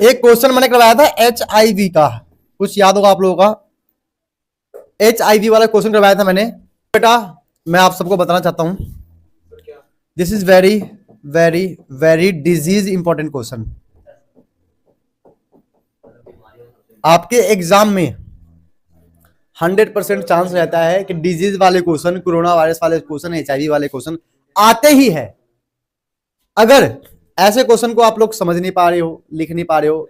एक क्वेश्चन मैंने करवाया था HIV का, कुछ याद होगा आप लोगों का। HIV वाला क्वेश्चन करवाया था मैंने। बेटा मैं आप सबको बताना चाहता हूं, this is very very very disease important question. आपके एग्जाम में 100% चांस रहता है कि डिजीज वाले क्वेश्चन, कोरोना वायरस वाले क्वेश्चन, HIV वाले क्वेश्चन आते ही है। अगर ऐसे क्वेश्चन को आप लोग समझ नहीं पा रहे हो, लिख नहीं पा रहे हो,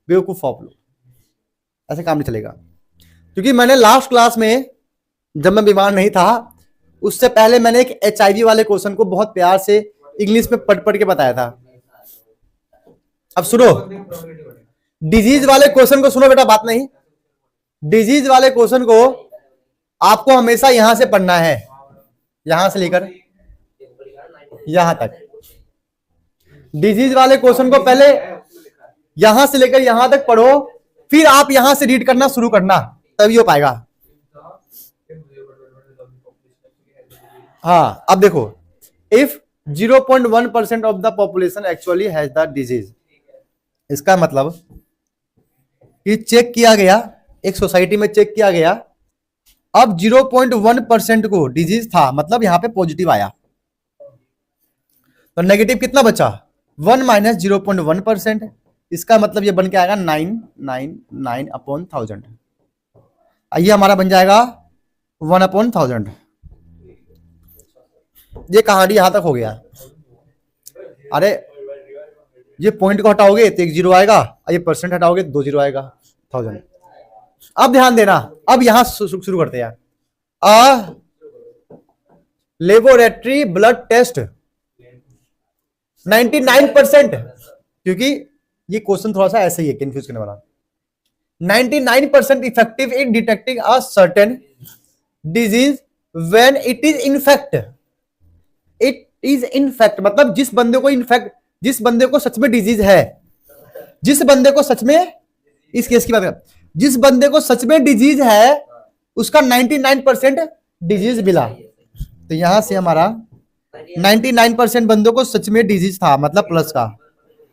बेवकूफ आप लोग, ऐसे काम नहीं चलेगा। क्योंकि मैंने लास्ट क्लास में जब मैं बीमार नहीं था, उससे पहले मैंने एक HIV वाले क्वेश्चन को बहुत प्यार से इंग्लिश में पढ़ पढ़ के बताया था। अब सुनो, डिजीज वाले क्वेश्चन को सुनो बेटा, बात नहीं। डिजीज वाले क्वेश्चन को आपको हमेशा यहां से पढ़ना है, यहां से लेकर यहां तक। डिजीज वाले क्वेश्चन को पहले यहां से लेकर यहां तक पढ़ो, फिर आप यहां से रीड करना शुरू करना, तभी हो पाएगा। हाँ, अब देखो, if 0.1% of the population actually has the disease, इसका मतलब कि चेक किया गया, एक सोसाइटी में चेक किया गया, अब 0.1% को डिजीज था, मतलब यहां पे पॉजिटिव आया, तो नेगेटिव कितना बचा? 1 माइनस 0.1%। इसका मतलब ये बन के आएगा 999/1000। ये हमारा बन जाएगा 1/1000। ये कहानी यहां तक हो गया। अरे ये पॉइंट को हटाओगे तो 1 0 आएगा, ये परसेंट हटाओगे तो 2 0 आएगा, 1000। अब ध्यान देना, अब यहां शुरू करते हैं। लेबोरेटरी ब्लड टेस्ट 99%, क्योंकि ये क्वेश्चन थोड़ा सा ऐसे ही है, कंफ्यूज करने वाला। 99% effective in detecting a certain disease when it is in fact. It is in fact मतलब जिस बंदे को सच में डिजीज है, जिस बंदे को सच में, इस केस की बात कर, जिस बंदे को सच में डिजीज है उसका 99% डिजीज मिला। तो यहां से हमारा 99% बंदों को सच में डिजीज था, मतलब प्लस का,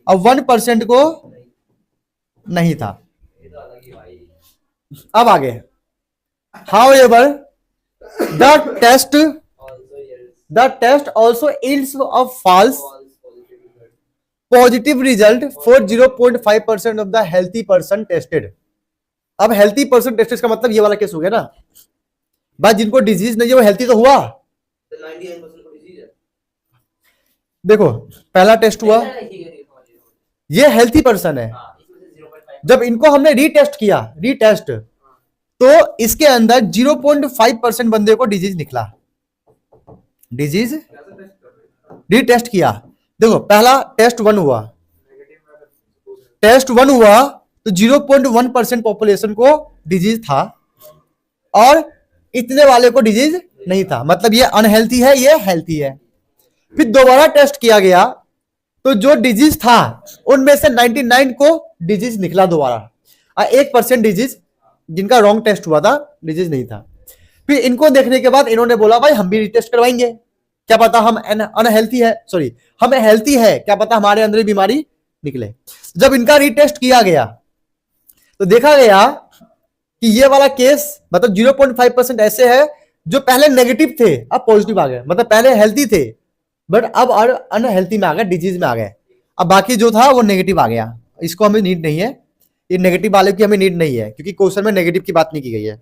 अब 1% को नहीं था। अब आगे, however the test also yields a false positive result for 0.5% of the healthy person tested. अब हेल्थी पर्सन टेस्टेड का मतलब ये वाला केस हो गया ना भाई, जिनको डिजीज नहीं है वो हेल्थी तो हुआ। देखो पहला टेस्ट हुआ, ये हेल्थी पर्सन है, जब इनको हमने रीटेस्ट किया, तो इसके अंदर 0.5% बंदे को डिजीज निकला। डिजीज रीटेस्ट किया, देखो पहला टेस्ट 1 हुआ, तो 0.1% पॉपुलेशन को डिजीज था और इतने वाले को डिजीज नहीं था, मतलब ये अनहेल्थी है, ये हेल्थी है। फिर दोबारा टेस्ट किया गया तो जो डिजीज था उनमें से 99 को डिजीज निकला दोबारा, और 1% डिजीज जिनका रॉन्ग टेस्ट हुआ था, डिजीज नहीं था। फिर इनको देखने के बाद इन्होंने बोला भाई हम भी रीटेस्ट करवाएंगे, क्या पता हम अनहेल्थी है, सॉरी हम हेल्थी है, क्या पता हमारे अंदर बीमारी निकले। जब इनका रीटेस्ट किया गया तो देखा गया कि ये वाला केस, मतलब 0.5% ऐसे है जो पहले नेगेटिव थे अब पॉजिटिव आ गए, मतलब पहले हेल्थी थे बट अब अनहेल्थी में आ गए, डिजीज में आ गए। अब बाकी जो था वो नेगेटिव आ गया, इसको हमें नीड नहीं है, ये नेगेटिव वाले की हमें नीड नहीं है, क्योंकि क्वेश्चन में नेगेटिव की बात नहीं की गई है।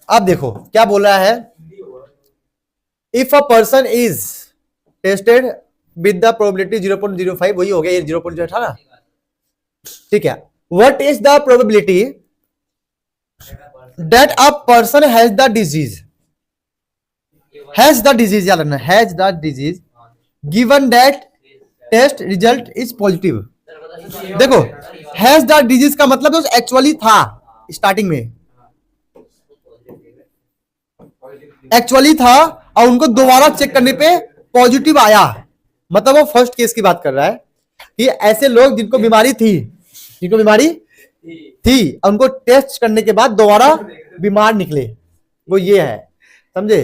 अब देखो क्या बोल रहा है, if a person is tested with the probability 0.05, वही हो गया, ये 0.0 था ना, ठीक है। What is the probability that a person has the disease, याद रखना, has the disease given that test result is positive. देखो हैज द डिजीज का मतलब तो एक्चुअली था, स्टार्टिंग में एक्चुअली था और उनको दोबारा चेक करने पे पॉजिटिव आया, मतलब वो फर्स्ट केस की बात कर रहा है कि ऐसे लोग जिनको बीमारी थी और उनको टेस्ट करने के बाद दोबारा बीमार निकले, वो ये है, समझे?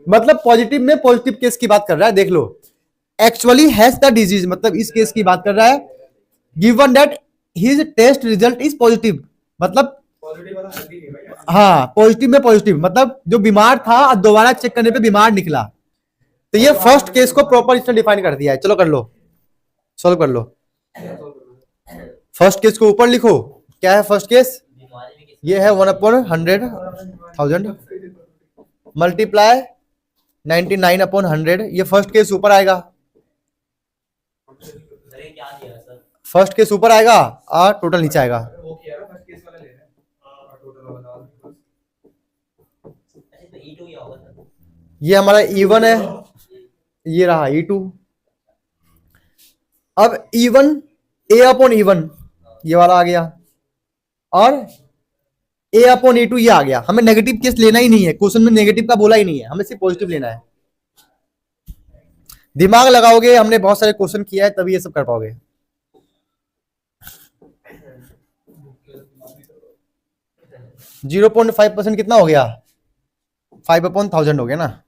मतलब पॉजिटिव में पॉजिटिव केस की बात कर रहा है। देख लो, एक्चुअली हैज द डिजीज मतलब इस केस की बात कर रहा है, given that his test result is positive, मतलब पॉजिटिव वाला हेल्दी नहीं भाई। हाँ पॉजिटिव में पॉजिटिव मतलब जो बीमार था और दोबारा चेक करने पे बीमार निकला। तो ये फर्स्ट केस को प्रॉपर इसने डिफाइन कर दिया है। चलो कर लो, सॉल्व कर लो। फर्स्ट केस को ऊपर लिखो। क्या है फर्स्ट केस? ये है 1/100,000 मल्टीप्लाई 99/100। ये फर्स्ट केस ऊपर आएगा, फर्स्ट केस ऊपर आएगा और टोटल नीचे आएगा। वो किया ना फर्स्ट केस वाला ले रहे हैं टोटल वाला। ये हमारा E1 है, ये रहा E2। अब E1 A/E1 ये वाला आ गया और A/E2 ये आ गया। हमें नेगेटिव केस लेना ही नहीं है, क्वेश्चन में नेगेटिव का बोला ही नहीं है, हमें सिर्फ पॉजिटिव लेना है। दिमाग लगाओगे, हमने बहुत सारे क्वेश्चन किया है तभी ये सब कर पाओगे। .5% कितना हो गया? 5/1000 हो गया ना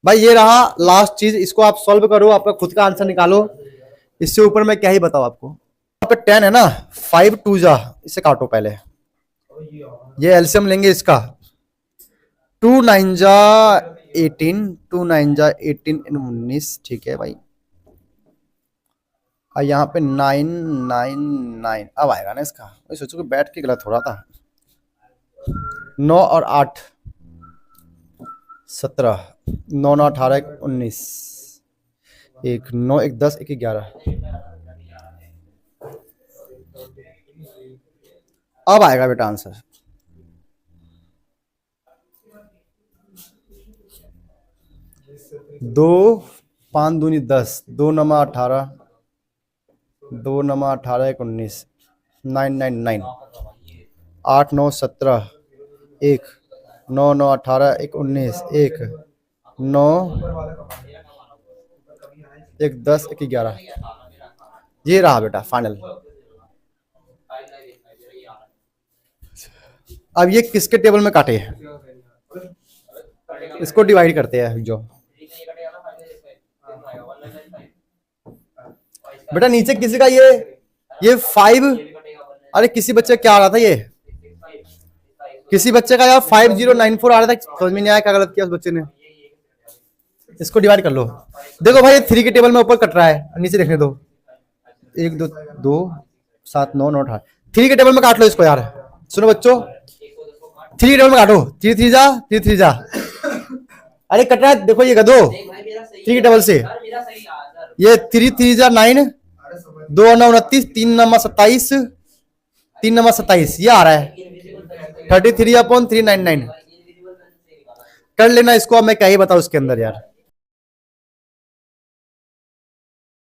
भाई। ये रहा लास्ट चीज, इसको आप सॉल्व करो, आपका खुद का आंसर निकालो। इससे ऊपर मैं क्या ही बताऊं आपको। यहाँ पे 10 है ना, 5 2 जा, इसे काटो पहले। ये एलसीएम लेंगे इसका, 2 9 जा 18, 2 9 जा 18 19, ठीक है भाई। और यहाँ पे 9 9 9 अब आएगा ना इसका। मैं सोचो कि बैठ के गलत हो रहा था। 9 और 8 17, 9 9 18 19, 1 9 1 10 1 11। अब आएगा बेटा आंसर। दो 5 दूनी 10, 2 9 18, 2 9 18 19, 9 9 9, 8 9 17, 1 9 9 18 1 19, 1 9 1 10 1 11। ये रहा बेटा फाइनल। अब ये किसके टेबल में काटे हैं, इसको डिवाइड करते हैं। जो बेटा नीचे किसी का ये 5, अरे किसी बच्चे क्या आ रहा था, ये किसी बच्चे का यार 5094 आ रहा था, समझ में नहीं आया क्या गलत किया उस बच्चे ने। इसको डिवाइड कर लो। देखो भाई 3 के टेबल में ऊपर कट रहा है, नीचे देखने दो। 1 2 2 7 9 9 18, 3 के टेबल में काट लो इसको यार। सुनो बच्चों, 3 के टेबल में काटो। 3 3 जा 3 3 जा, अरे कट रहा है देखो ये गधो। 3 के टेबल से ये 3 3 जा 9, 2 9 29, 3 9 27, 3 9 27 ये आ रहा है 33/399। कर लेना इसको, अब मैं क्या ही बताऊं इसके अंदर यार।